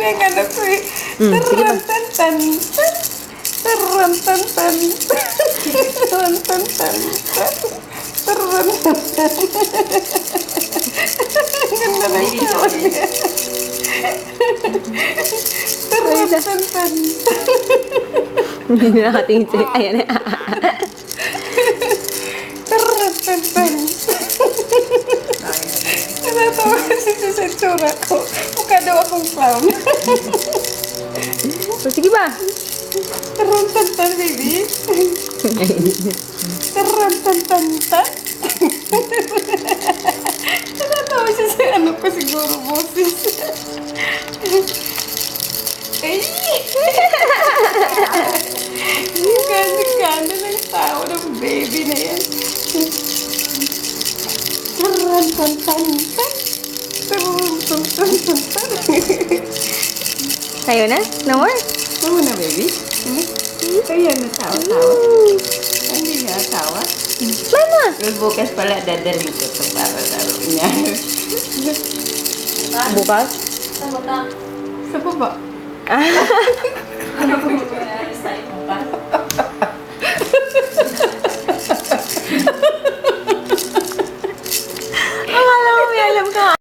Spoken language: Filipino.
yung ano ko eh. Sige ba? Tarantantan. Tarantantan. Tarantantan. Tarantantan. Ang ganda na yung tawag niya. Tarantantan. Hindi nakatingin sa'yo. Ayan na. Tarantantan. Natatawa kasi siya sa tsura ko. Mukha daw akong clown. So, sige ba? Tarantantan, baby. Tarantantan. Natatawa siya sa ano ko siguro, boses. Ay! Ganda-ganda ng tao ng baby na yan. Tarantantan. Tarantantan. Tayo na? No more? Tama na, baby? Kaya natawa-tawa. Hindi niya tawa. Mama! Pero bukas pala dadalhin ko ito para laro niya. Bukas? Sa baba.